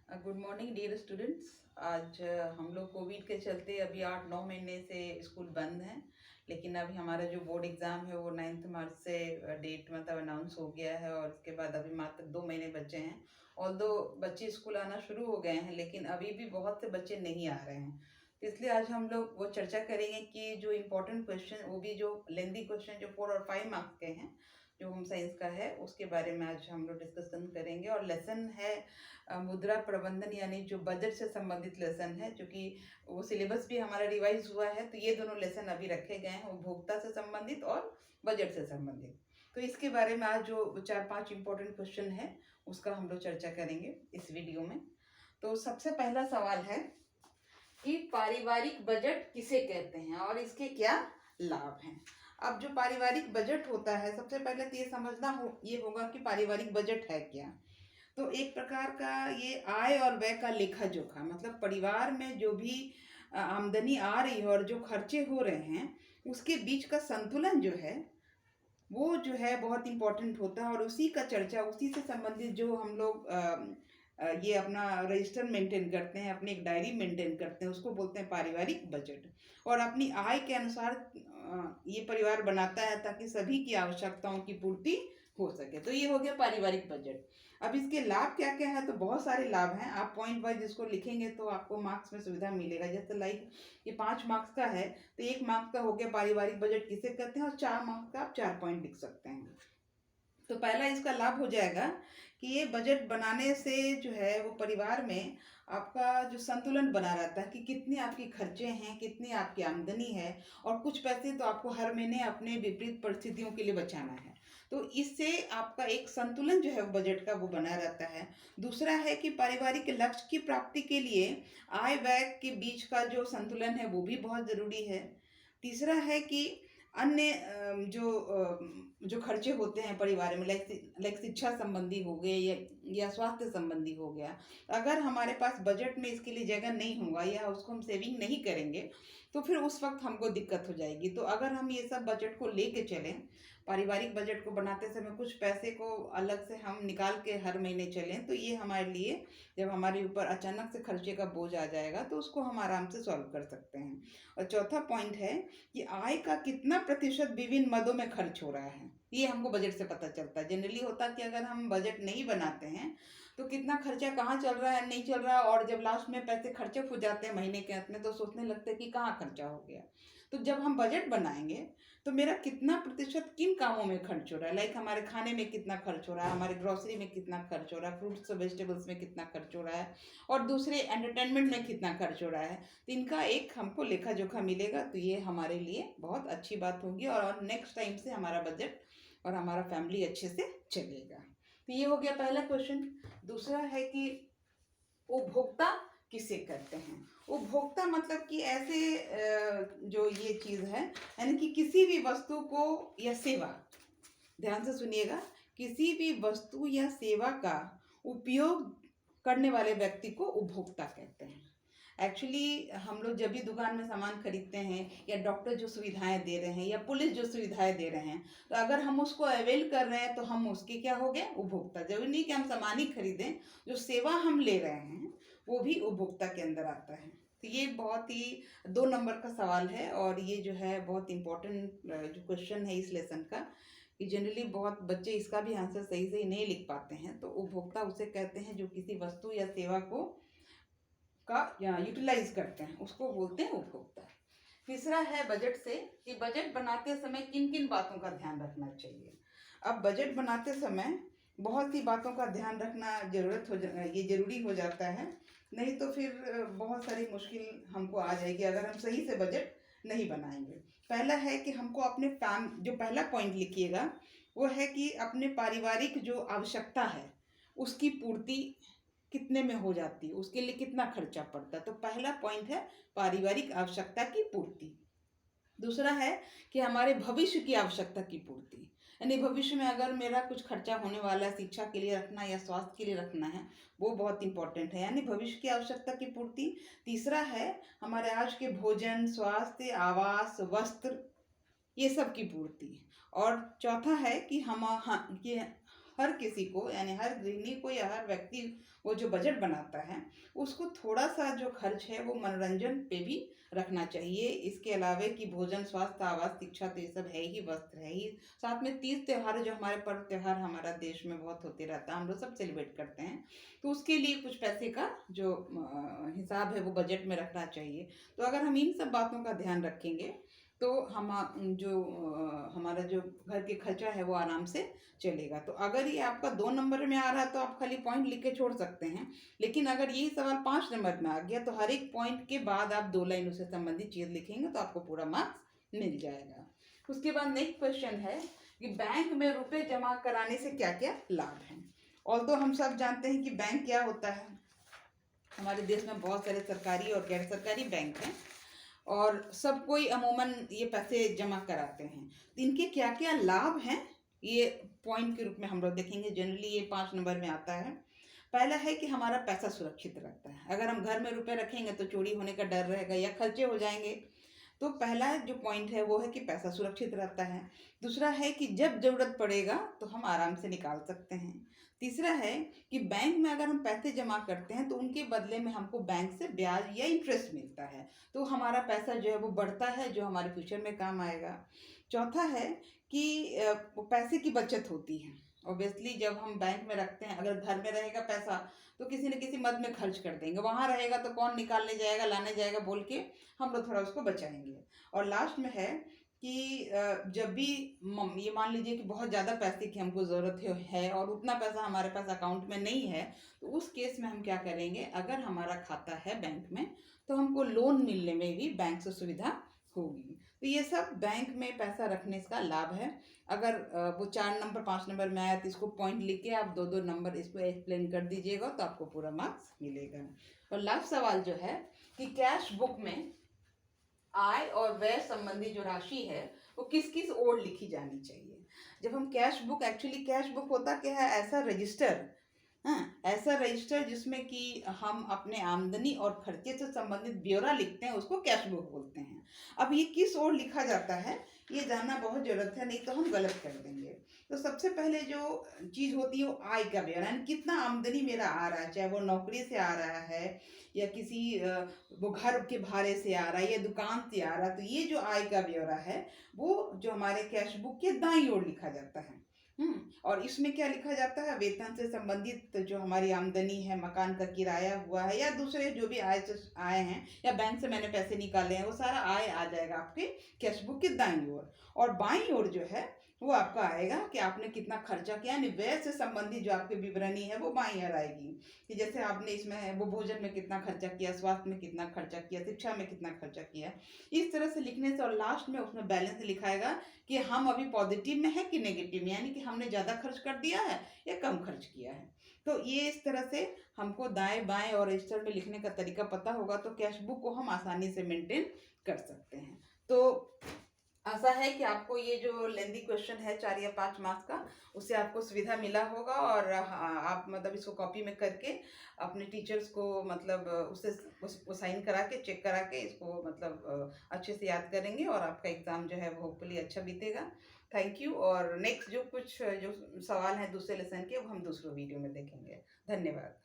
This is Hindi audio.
Good morning dear students. आज हम लोग कोविड के चलते अभी 8-9 महीने से स्कूल बंद हैं, लेकिन अभी हमारा जो बोर्ड एग्ज़ाम है वो 9 मार्च से डेट मतलब अनाउंस हो गया है और उसके बाद अभी मात्र 2 महीने बचे हैं। ऑल्दो बच्चे स्कूल आना शुरू हो गए हैं, लेकिन अभी भी बहुत से बच्चे नहीं आ रहे हैं। तो इसलिए आज हम लोग वो चर्चा करेंगे कि जो इम्पोर्टेंट क्वेश्चन, वो भी जो लेंदी क्वेश्चन जो 4 और 5 मार्क्स के हैं, जो होम साइंस का है, उसके बारे में आज हम लोग डिस्कशन करेंगे। और लेसन है मुद्रा प्रबंधन, यानी जो बजट से संबंधित लेसन है, क्योंकि वो सिलेबस भी हमारा रिवाइज हुआ है, तो ये दोनों लेसन अभी रखे गए हैं, उपभोक्ता से संबंधित और बजट से संबंधित। तो इसके बारे में आज जो 4-5 इम्पोर्टेंट क्वेश्चन है उसका हम लोग चर्चा करेंगे इस वीडियो में। तो सबसे पहला सवाल है कि पारिवारिक बजट किसे कहते हैं और इसके क्या लाभ हैं। अब जो पारिवारिक बजट होता है, सबसे पहले तो ये समझना ये होगा कि पारिवारिक बजट है क्या। तो एक प्रकार का ये आय और व्यय का लेखा जोखा, मतलब परिवार में जो भी आमदनी आ रही है और जो खर्चे हो रहे हैं, उसके बीच का संतुलन जो है वो जो है बहुत इम्पोर्टेंट होता है। और उसी का चर्चा, उसी से संबंधित जो हम लोग ये अपना रजिस्टर मेंटेन करते हैं, अपनी एक डायरी मेंटेन करते हैं, उसको बोलते हैं पारिवारिक बजट। और अपनी आय के अनुसार ये परिवार बनाता है ताकि सभी की आवश्यकताओं की पूर्ति हो सके। तो ये हो गया पारिवारिक बजट। अब इसके लाभ क्या क्या है, तो बहुत सारे लाभ हैं। आप पॉइंट वाइज इसको लिखेंगे तो आपको मार्क्स में सुविधा मिलेगा। जैसे लाइक ये 5 मार्क्स का है, तो 1 मार्क्स का हो गया पारिवारिक बजट किसे कहते हैं, और 4 मार्क्स का आप 4 पॉइंट लिख सकते हैं। तो पहला इसका लाभ हो जाएगा कि ये बजट बनाने से जो है वो परिवार में आपका जो संतुलन बना रहता है कि कितनी आपकी खर्चे हैं, कितनी आपकी आमदनी है, और कुछ पैसे तो आपको हर महीने अपने विपरीत परिस्थितियों के लिए बचाना है। तो इससे आपका एक संतुलन जो है वो बजट का वो बना रहता है। दूसरा है कि पारिवारिक लक्ष्य की प्राप्ति के लिए आय व्यय के बीच का जो संतुलन है वो भी बहुत ज़रूरी है। तीसरा है कि अन्य जो खर्चे होते हैं परिवार में, लाइक शिक्षा संबंधी हो गए या स्वास्थ्य संबंधी हो गया, अगर हमारे पास बजट में इसके लिए जगह नहीं होगा या उसको हम सेविंग नहीं करेंगे, तो फिर उस वक्त हमको दिक्कत हो जाएगी। तो अगर हम ये सब बजट को लेके चलें, पारिवारिक बजट को बनाते समय कुछ पैसे को अलग से हम निकाल के हर महीने चलें, तो ये हमारे लिए, जब हमारे ऊपर अचानक से खर्चे का बोझ आ जाएगा, तो उसको हम आराम से सॉल्व कर सकते हैं। और चौथा पॉइंट है कि आय का कितना प्रतिशत विभिन्न मदों में खर्च हो रहा है, ये हमको बजट से पता चलता है। जनरली होता है कि अगर हम बजट नहीं बनाते हैं तो कितना खर्चा कहाँ चल रहा है, नहीं चल रहा है, और जब लास्ट में पैसे खर्चे हो जाते हैं महीने के अंत में, तो सोचने लगते हैं कि कहाँ खर्चा हो गया। तो जब हम बजट बनाएंगे तो मेरा कितना प्रतिशत किन कामों में खर्च हो रहा है, लाइक हमारे खाने में कितना खर्च हो रहा है, हमारे ग्रोसरी में कितना खर्च हो रहा है, फ्रूट्स और वेजिटेबल्स में कितना खर्च हो रहा है, और दूसरे एंटरटेनमेंट में कितना खर्च हो रहा है, तो इनका एक हमको लेखा जोखा मिलेगा। तो ये हमारे लिए बहुत अच्छी बात होगी और नेक्स्ट टाइम से हमारा बजट और हमारा फैमिली अच्छे से चलेगा। तो ये हो गया पहला क्वेश्चन। दूसरा है कि उपभोक्ता किसे कहते हैं। उपभोक्ता मतलब कि ऐसे जो ये चीज़ है, यानी कि किसी भी वस्तु को या सेवा, ध्यान से सुनिएगा, किसी भी वस्तु या सेवा का उपयोग करने वाले व्यक्ति को उपभोक्ता कहते हैं। एक्चुअली हम लोग जब भी दुकान में सामान खरीदते हैं, या डॉक्टर जो सुविधाएं दे रहे हैं, या पुलिस जो सुविधाएं दे रहे हैं, तो अगर हम उसको अवेल कर रहे हैं तो हम उसके क्या हो गए, उपभोक्ता। जरूरी नहीं कि हम सामान ही खरीदें, जो सेवा हम ले रहे हैं वो भी उपभोक्ता के अंदर आता है। तो ये बहुत ही 2 नंबर का सवाल है, और ये जो है बहुत इम्पोर्टेंट जो क्वेश्चन है इस लेसन का, कि जनरली बहुत बच्चे इसका भी आंसर सही सही नहीं लिख पाते हैं। तो उपभोक्ता उसे कहते हैं जो किसी वस्तु या सेवा को का यूटिलाइज करते हैं, उसको बोलते हैं उपभोक्ता। तीसरा है बजट से, कि बजट बनाते समय किन किन बातों का ध्यान रखना चाहिए। अब बजट बनाते समय बहुत सी बातों का ध्यान रखना ये ज़रूरी हो जाता है, नहीं तो फिर बहुत सारी मुश्किल हमको आ जाएगी अगर हम सही से बजट नहीं बनाएंगे। पहला है कि हमको अपने जो पहला पॉइंट लिखिएगा वो है कि अपने पारिवारिक जो आवश्यकता है उसकी पूर्ति कितने में हो जाती है, उसके लिए कितना खर्चा पड़ता है। तो पहला पॉइंट है पारिवारिक आवश्यकता की पूर्ति। दूसरा है कि हमारे भविष्य की आवश्यकता की पूर्ति, यानी भविष्य में अगर मेरा कुछ खर्चा होने वाला है, शिक्षा के लिए रखना या स्वास्थ्य के लिए रखना है, वो बहुत इंपॉर्टेंट है, यानी भविष्य की आवश्यकता की पूर्ति। तीसरा है हमारे आज के भोजन, स्वास्थ्य, आवास, वस्त्र, ये सब की पूर्ति। और चौथा है कि हर किसी को, यानी हर गृहिणी को या हर व्यक्ति वो जो बजट बनाता है उसको थोड़ा सा जो खर्च है वो मनोरंजन पे भी रखना चाहिए। इसके अलावे कि भोजन, स्वास्थ्य, आवास, शिक्षा तो ये सब है ही, वस्त्र है ही, साथ में तीज त्योहार जो हमारे पर्व त्योहार हमारा देश में बहुत होते रहता है, हम लोग सब सेलिब्रेट करते हैं, तो उसके लिए कुछ पैसे का जो हिसाब है वो बजट में रखना चाहिए। तो अगर हम इन सब बातों का ध्यान रखेंगे तो हम हमारा जो घर के खर्चा है वो आराम से चलेगा। तो अगर ये आपका 2 नंबर में आ रहा है तो आप खाली पॉइंट लिख के छोड़ सकते हैं, लेकिन अगर यही सवाल 5 नंबर में आ गया तो हर एक पॉइंट के बाद आप 2 लाइन उससे संबंधित चीज़ लिखेंगे तो आपको पूरा मार्क्स मिल जाएगा। उसके बाद नेक्स्ट क्वेश्चन है कि बैंक में रुपए जमा कराने से क्या क्या लाभ हैं। ऑल्दो हम सब जानते हैं कि बैंक क्या होता है, हमारे देश में बहुत सारे सरकारी और गैर सरकारी बैंक हैं और सब कोई अमूमन ये पैसे जमा कराते हैं। तो इनके क्या क्या लाभ हैं ये पॉइंट के रूप में हम लोग देखेंगे। जनरली ये 5 नंबर में आता है। पहला है कि हमारा पैसा सुरक्षित रहता है। अगर हम घर में रुपए रखेंगे तो चोरी होने का डर रहेगा या खर्चे हो जाएंगे, तो पहला जो पॉइंट है वो है कि पैसा सुरक्षित रहता है। दूसरा है कि जब ज़रूरत पड़ेगा तो हम आराम से निकाल सकते हैं। तीसरा है कि बैंक में अगर हम पैसे जमा करते हैं तो उनके बदले में हमको बैंक से ब्याज या इंटरेस्ट मिलता है, तो हमारा पैसा जो है वो बढ़ता है, जो हमारे फ्यूचर में काम आएगा। चौथा है कि पैसे की बचत होती है। ऑब्वियसली जब हम बैंक में रखते हैं, अगर घर में रहेगा पैसा तो किसी न किसी मद में खर्च कर देंगे, वहाँ रहेगा तो कौन निकालने जाएगा, लाने जाएगा बोल के हम लोग थोड़ा उसको बचाएंगे। और लास्ट में है कि जब भी ये मान लीजिए कि बहुत ज़्यादा पैसे की हमको ज़रूरत है और उतना पैसा हमारे पास अकाउंट में नहीं है, तो उस केस में हम क्या करेंगे, अगर हमारा खाता है बैंक में तो हमको लोन मिलने में भी बैंक से सुविधा होगी। तो ये सब बैंक में पैसा रखने का लाभ है। अगर वो 4 नंबर 5 नंबर में आया तो इसको पॉइंट लिख के आप 2-2 नंबर इसको एक्सप्लेन कर दीजिएगा तो आपको पूरा मार्क्स मिलेगा। और लास्ट सवाल जो है कि कैश बुक में आय और व्यय संबंधी जो राशि है वो किस किस ओर लिखी जानी चाहिए। जब हम cash book, actually cash book होता क्या है, ऐसा रजिस्टर, हाँ, ऐसा रजिस्टर जिसमें कि हम अपने आमदनी और खर्चे से संबंधित ब्यौरा लिखते हैं, उसको कैश बुक बोलते हैं। अब ये किस ओर लिखा जाता है ये जानना बहुत ज़रूरत है, नहीं तो हम गलत कर देंगे। तो सबसे पहले जो चीज़ होती है वो आय का ब्यौरा, यानी कितना आमदनी मेरा आ रहा है, चाहे वो नौकरी से आ रहा है या किसी वो घर के भाड़े से आ रहा है या दुकान से आ रहा है। तो ये जो आय का ब्यौरा है वो जो हमारे कैश बुक के दाईं ओर लिखा जाता है। और इसमें क्या लिखा जाता है, वेतन से संबंधित जो हमारी आमदनी है, मकान का किराया हुआ है या दूसरे जो भी आय से आए हैं या बैंक से मैंने पैसे निकाले हैं, वो सारा आय आ जाएगा आपके कैश बुक के दाईं ओर। और बाईं ओर जो है वो आपका आएगा कि आपने कितना खर्चा किया, यानी व्यय से संबंधित जो आपकी विवरणी है वो बाईं ओर आएगी कि जैसे आपने इसमें वो भोजन में कितना खर्चा किया, स्वास्थ्य में कितना खर्चा किया, शिक्षा में कितना खर्चा किया। इस तरह से लिखने से, और लास्ट में उसमें बैलेंस लिखाएगा कि हम अभी पॉजिटिव में है कि नेगेटिव में, यानी कि हमने ज़्यादा खर्च कर दिया है या कम खर्च किया है। तो ये इस तरह से हमको दाएं बाएं और रजिस्टर में लिखने का तरीका पता होगा तो कैश बुक को हम आसानी से मेंटेन कर सकते हैं। तो आशा है कि आपको ये जो लेंदी क्वेश्चन है 4 या 5 मार्क्स का, उससे आपको सुविधा मिला होगा और आप मतलब इसको कॉपी में करके अपने टीचर्स को मतलब उससे उसको साइन करा के, चेक करा के इसको मतलब अच्छे से याद करेंगे और आपका एग्ज़ाम जो है वो होपफुली अच्छा बीतेगा। Thank you. और नेक्स्ट जो कुछ जो सवाल हैं दूसरे लेसन के वो हम दूसरे वीडियो में देखेंगे। धन्यवाद।